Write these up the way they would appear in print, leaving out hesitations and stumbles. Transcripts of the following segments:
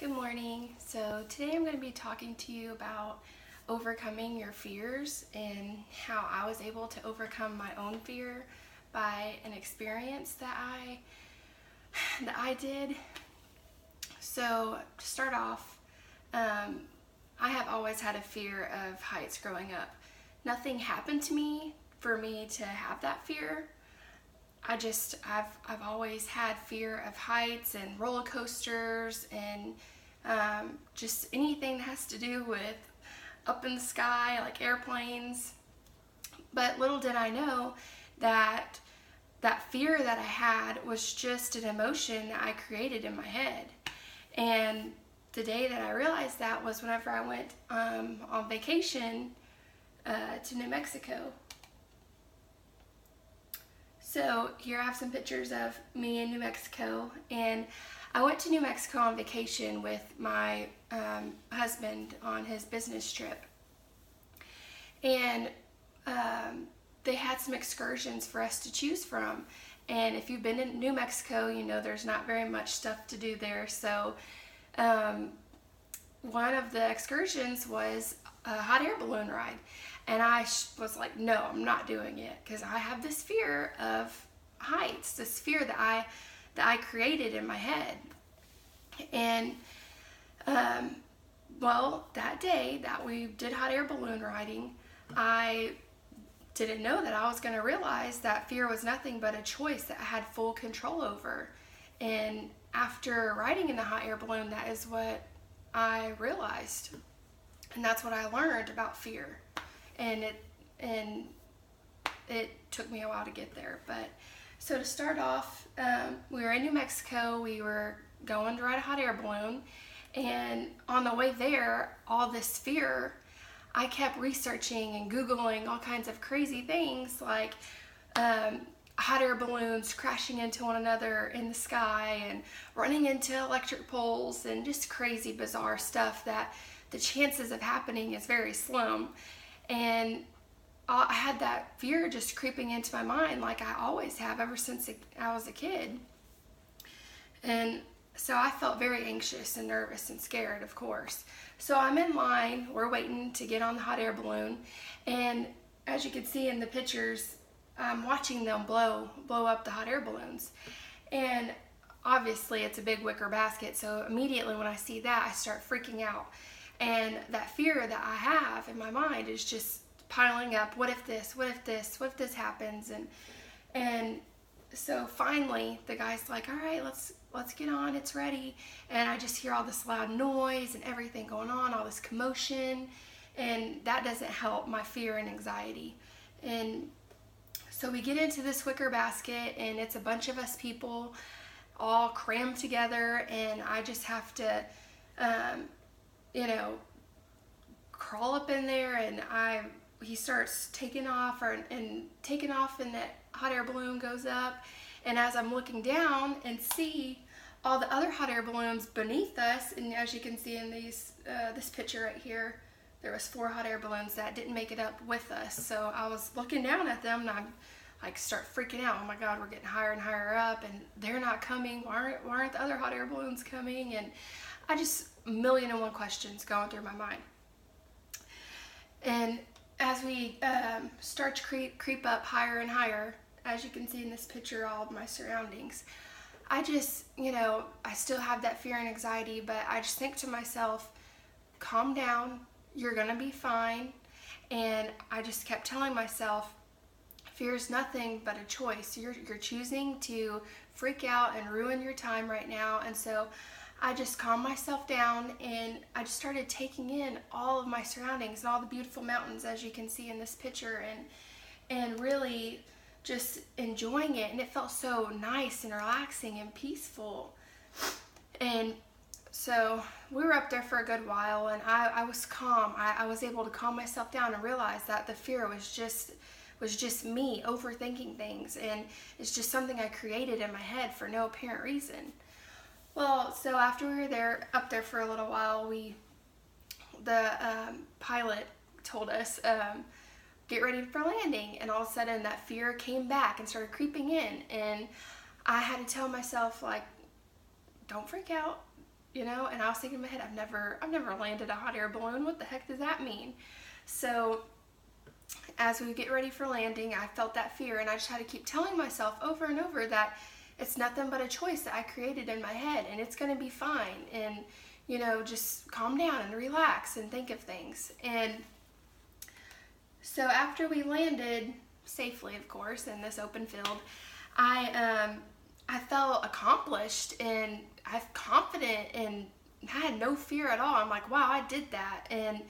Good morning. So today I'm going to be talking to you about overcoming your fears and how I was able to overcome my own fear by an experience that I did. So to start off, I have always had a fear of heights growing up. Nothing happened to me for me to have that fear. I've always had fear of heights and roller coasters and just anything that has to do with up in the sky, like airplanes. But little did I know that that fear that I had was just an emotion that I created in my head. And the day that I realized that was whenever I went on vacation to New Mexico. So here I have some pictures of me in New Mexico, and I went to New Mexico on vacation with my husband on his business trip. And they had some excursions for us to choose from. And if you've been in New Mexico, you know there's not very much stuff to do there. So one of the excursions was a hot air balloon ride. And I was like, no, I'm not doing it, because I have this fear of heights, this fear that I created in my head. And well, that day that we did hot air balloon riding, I didn't know that I was going to realize that fear was nothing but a choice that I had full control over. And after riding in the hot air balloon, that is what I realized. And that's what I learned about fear. And it took me a while to get there. But so to start off, we were in New Mexico. We were going to ride a hot air balloon, and on the way there, all this fear, I kept researching and Googling all kinds of crazy things like hot air balloons crashing into one another in the sky and running into electric poles and just crazy bizarre stuff that the chances of happening is very slim. And I had that fear just creeping into my mind like I always have ever since I was a kid. And so I felt very anxious and nervous and scared, of course. So I'm in line, we're waiting to get on the hot air balloon, and as you can see in the pictures, I'm watching them blow up the hot air balloons. And obviously it's a big wicker basket, so immediately when I see that, I start freaking out. And that fear that I have in my mind is just piling up. What if this? What if this? What if this happens? And so finally, the guy's like, "All right, let's get on. It's ready." And I just hear all this loud noise and everything going on, all this commotion, and that doesn't help my fear and anxiety. And so we get into this wicker basket, and it's a bunch of us people all crammed together, and I just have to crawl up in there, and he starts taking off, and that hot air balloon goes up, and as I'm looking down and see all the other hot air balloons beneath us, and as you can see in this picture right here, there was 4 hot air balloons that didn't make it up with us. So I was looking down at them, and I'm like start freaking out. Oh my God, we're getting higher and higher up, and they're not coming. Why aren't the other hot air balloons coming? And I just 1,000,001 questions going through my mind. And as we start to creep up higher and higher, as you can see in this picture, all of my surroundings, I just, I still have that fear and anxiety, but I just think to myself, calm down, you're gonna be fine. And I just kept telling myself, fear is nothing but a choice. You're choosing to freak out and ruin your time right now. And so I just calmed myself down, and I just started taking in all of my surroundings and all the beautiful mountains, as you can see in this picture, and really just enjoying it. And it felt so nice and relaxing and peaceful. And so we were up there for a good while, and I was calm. I was able to calm myself down and realize that the fear was just me overthinking things, and it's just something I created in my head for no apparent reason. Well, so after we were up there for a little while, the pilot told us, get ready for landing, and all of a sudden that fear came back and started creeping in, and I had to tell myself, like, don't freak out, you know? And I was thinking in my head, I've never landed a hot air balloon. What the heck does that mean? So as we get ready for landing, I felt that fear, and I just had to keep telling myself over and over that it's nothing but a choice that I created in my head, and it's going to be fine. And, you know, just calm down and relax and think of things. And so after we landed safely, of course, in this open field, I felt accomplished, and I'm confident, and I had no fear at all. I'm like, wow, I did that. And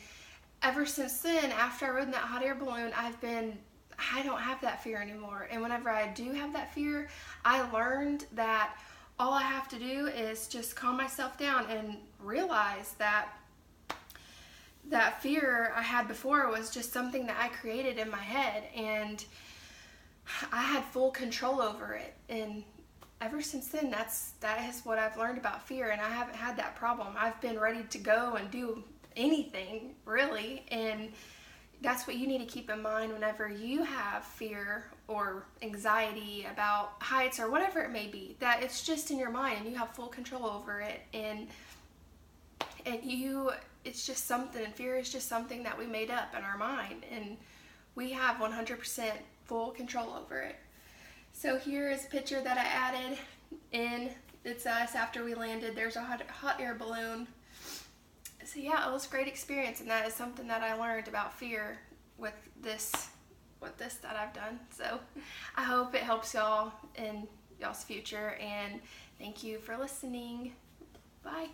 ever since then, after I rode in that hot air balloon, I don't have that fear anymore. And whenever I do have that fear, I learned that all I have to do is just calm myself down and realize that that fear I had before was just something that I created in my head, and I had full control over it. And ever since then, that is what I've learned about fear, and I haven't had that problem. I've been ready to go and do anything, really. And that's what you need to keep in mind whenever you have fear or anxiety about heights or whatever it may be, that it's just in your mind and you have full control over it. And it's just something, fear is just something that we made up in our mind, and we have 100% full control over it. So here is a picture that I added in. It's us after we landed. There's a hot air balloon. So yeah, it was a great experience, and that is something that I learned about fear with this that I've done. So I hope it helps y'all in y'all's future, and thank you for listening. Bye.